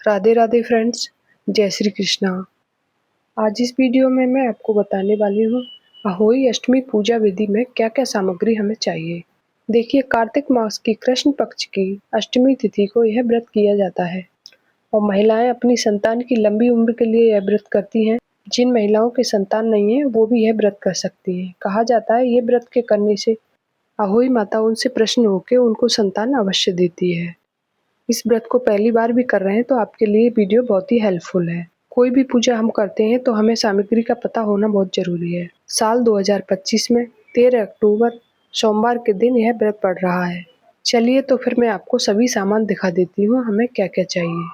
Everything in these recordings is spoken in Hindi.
राधे राधे फ्रेंड्स, जय श्री कृष्णा। आज इस वीडियो में मैं आपको बताने वाली हूँ अहोई अष्टमी पूजा विधि में क्या क्या सामग्री हमें चाहिए। देखिए, कार्तिक मास की कृष्ण पक्ष की अष्टमी तिथि को यह व्रत किया जाता है और महिलाएं अपनी संतान की लंबी उम्र के लिए यह व्रत करती हैं। जिन महिलाओं के संतान नहीं है वो भी यह व्रत कर सकती हैं। कहा जाता है ये व्रत के करने से अहोई माता उनसे प्रसन्न होकर उनको संतान अवश्य देती है। इस व्रत को पहली बार भी कर रहे हैं तो आपके लिए वीडियो बहुत ही हेल्पफुल है। कोई भी पूजा हम करते हैं तो हमें सामग्री का पता होना बहुत जरूरी है। साल 2025 में 13 अक्टूबर सोमवार के दिन यह व्रत पड़ रहा है। चलिए तो फिर मैं आपको सभी सामान दिखा देती हूँ हमें क्या क्या चाहिए।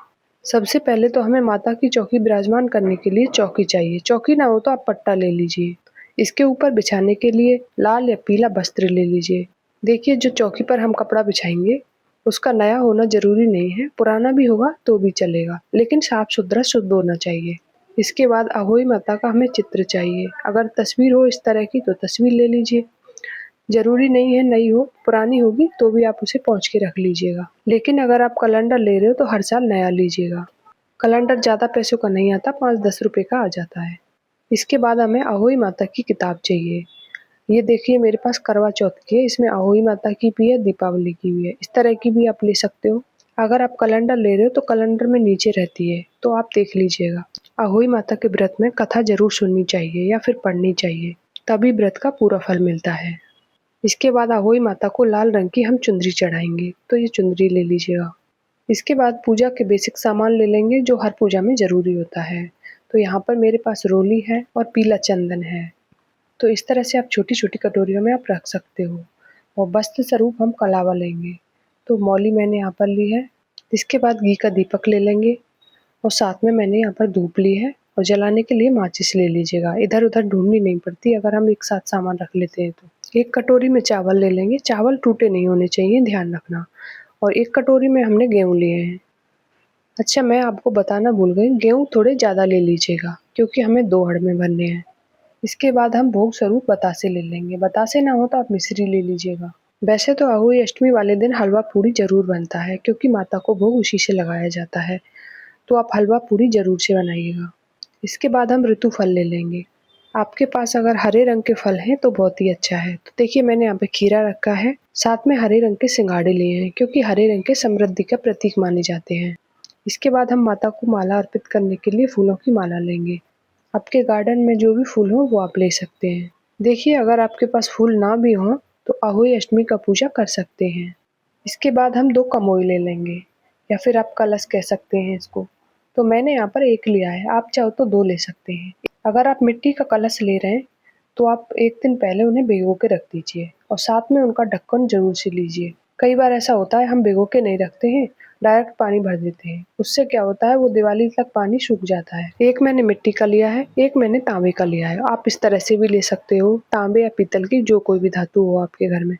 सबसे पहले तो हमें माता की चौकी विराजमान करने के लिए चौकी चाहिए। चौकी ना हो तो आप पट्टा ले लीजिए। इसके ऊपर बिछाने के लिए लाल या पीला वस्त्र ले लीजिए। देखिए, जो चौकी पर हम कपड़ा बिछाएंगे उसका नया होना जरूरी नहीं है, पुराना भी होगा तो भी चलेगा, लेकिन साफ सुथरा शुद्ध होना चाहिए। इसके बाद अहोई माता का हमें चित्र चाहिए। अगर तस्वीर हो इस तरह की तो तस्वीर ले लीजिए। जरूरी नहीं है नई हो, पुरानी होगी तो भी आप उसे पोंछ के रख लीजिएगा। लेकिन अगर आप कैलेंडर ले रहे हो तो हर साल नया लीजिएगा। कैलेंडर ज्यादा पैसों का नहीं आता, 5-10 रुपए का आ जाता है। इसके बाद हमें अहोई माता की किताब चाहिए। ये देखिए, मेरे पास करवा चौथ की है। इसमें अहोई माता की भी है, दीपावली की भी है। इस तरह की भी आप ले सकते हो। अगर आप कैलेंडर ले रहे हो तो कैलेंडर में नीचे रहती है तो आप देख लीजिएगा। अहोई माता के व्रत में कथा जरूर सुननी चाहिए या फिर पढ़नी चाहिए, तभी व्रत का पूरा फल मिलता है। इसके बाद अहोई माता को लाल रंग की हम चुंदरी चढ़ाएंगे, तो ये चुंदरी ले लीजिएगा। इसके बाद पूजा के बेसिक सामान ले लेंगे जो हर पूजा में जरूरी होता है। तो यहाँ पर मेरे पास रोली है और पीला चंदन है। तो इस तरह से आप छोटी छोटी कटोरियों में आप रख सकते हो। और वस्त्र स्वरूप हम कलावा लेंगे, तो मौली मैंने यहाँ पर ली है। इसके बाद घी का दीपक ले लेंगे और साथ में मैंने यहाँ पर धूप ली है और जलाने के लिए माचिस ले लीजिएगा। इधर उधर ढूंढनी नहीं पड़ती अगर हम एक साथ सामान रख लेते हैं तो। एक कटोरी में चावल ले लेंगे। चावल टूटे नहीं होने चाहिए, ध्यान रखना। और एक कटोरी में हमने गेहूँ लिए हैं। अच्छा, मैं आपको बताना भूल गई, गेहूँ थोड़े ज़्यादा ले लीजिएगा क्योंकि हमें 2 हड़ में भरने हैं। इसके बाद हम भोग स्वरूप बतासे ले लेंगे। बतासे ना हो तो आप मिश्री ले लीजिएगा। वैसे तो अहोई अष्टमी वाले दिन हलवा पूरी जरूर बनता है क्योंकि माता को भोग उसी से लगाया जाता है, तो आप हलवा पूरी जरूर से बनाइएगा। इसके बाद हम ऋतु फल ले लेंगे। आपके पास अगर हरे रंग के फल हैं तो बहुत ही अच्छा है। तो देखिए, मैंने यहाँ पे खीरा रखा है, साथ में हरे रंग के सिंघाड़े लिए हैं क्योंकि हरे रंग के समृद्धि का प्रतीक माने जाते हैं। इसके बाद हम माता को माला अर्पित करने के लिए फूलों की माला लेंगे। आपके गार्डन में जो भी फूल हो वो आप ले सकते हैं। देखिए, अगर आपके पास फूल ना भी हो तो अहोई अष्टमी का पूजा कर सकते हैं। इसके बाद हम 2 कमोई ले लेंगे या फिर आप कलश कह सकते हैं इसको। तो मैंने यहाँ पर 1 लिया है, आप चाहो तो 2 ले सकते हैं। अगर आप मिट्टी का कलश ले रहे हैं तो आप 1 दिन पहले उन्हें भिगो के रख दीजिए और साथ में उनका ढक्कन जरूर से लीजिए। कई बार ऐसा होता है हम भिगो के नहीं रखते हैं, डायरेक्ट पानी भर देते हैं। उससे क्या होता है, वो दिवाली तक पानी सूख जाता है। एक मैंने मिट्टी का लिया है, एक मैंने तांबे का लिया है। आप इस तरह से भी ले सकते हो, तांबे या पीतल की, जो कोई भी धातु हो आपके घर में।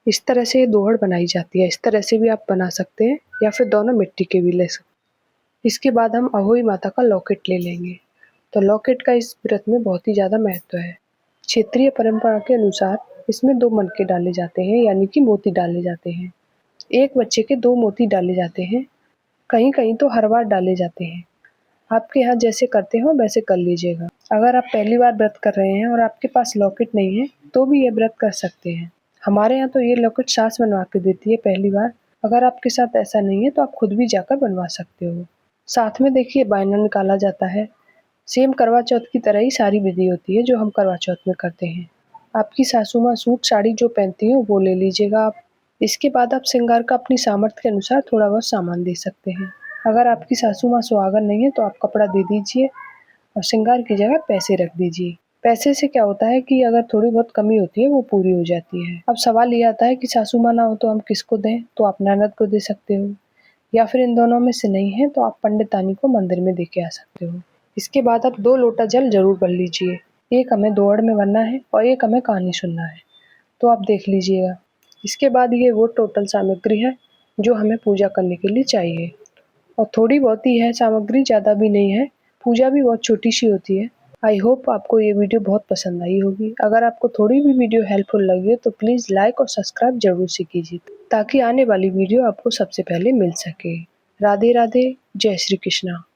इस तरह से ये दोहड़ बनाई जाती है। इस तरह से भी आप बना सकते हैं या फिर दोनों मिट्टी के भी ले सकते हैं। इसके बाद हम अहोई माता का लॉकेट ले लेंगे। तो लॉकेट का इस व्रत में बहुत ही ज्यादा महत्व है। क्षेत्रीय परंपरा के अनुसार इसमें 2 मनके डाले जाते हैं, यानी कि मोती डाले जाते हैं। एक बच्चे के 2 मोती डाले जाते हैं, कहीं कहीं तो हर बार डाले जाते हैं। आपके यहाँ जैसे करते हो वैसे कर लीजिएगा। अगर आप पहली बार व्रत कर रहे हैं और आपके पास लॉकेट नहीं है तो भी ये व्रत कर सकते हैं। हमारे यहाँ तो ये लॉकेट सास बनवा के देती है पहली बार। अगर आपके साथ ऐसा नहीं है तो आप खुद भी जाकर बनवा सकते हो। साथ में देखिए, बायना निकाला जाता है। सेम करवा चौथ की तरह ही सारी विधि होती है जो हम करवा चौथ में करते हैं। आपकी सासू माँ सूट साड़ी जो पहनती हैं वो ले लीजिएगा आप। इसके बाद आप श्रृंगार का अपनी सामर्थ्य के अनुसार थोड़ा बहुत सामान दे सकते हैं। अगर आपकी सासू माँ सुहागन नहीं है तो आप कपड़ा दे दीजिए और श्रृंगार की जगह पैसे रख दीजिए। पैसे से क्या होता है कि अगर थोड़ी बहुत कमी होती है वो पूरी हो जाती है। अब सवाल ये आता है कि सासू माँ ना हो तो हम किसको दें, तो आप ननद को दे सकते हो, या फिर इन दोनों में से नहीं है तो आप पंडितानी को मंदिर में दे के आ सकते हो। इसके बाद आप 2 लोटा जल जरूर भर लीजिए। एक हमें दोहड़ में भरना है और एक हमें कहानी सुनना है, तो आप देख लीजिएगा। इसके बाद ये वो टोटल सामग्री है जो हमें पूजा करने के लिए चाहिए। और थोड़ी बहुत ही है सामग्री, ज़्यादा भी नहीं है। पूजा भी बहुत छोटी सी होती है। आई होप आपको ये वीडियो बहुत पसंद आई होगी। अगर आपको थोड़ी भी वीडियो हेल्पफुल लगी हो तो प्लीज़ लाइक और सब्सक्राइब जरूर से कीजिए ताकि आने वाली वीडियो आपको सबसे पहले मिल सके। राधे राधे, जय श्री कृष्णा।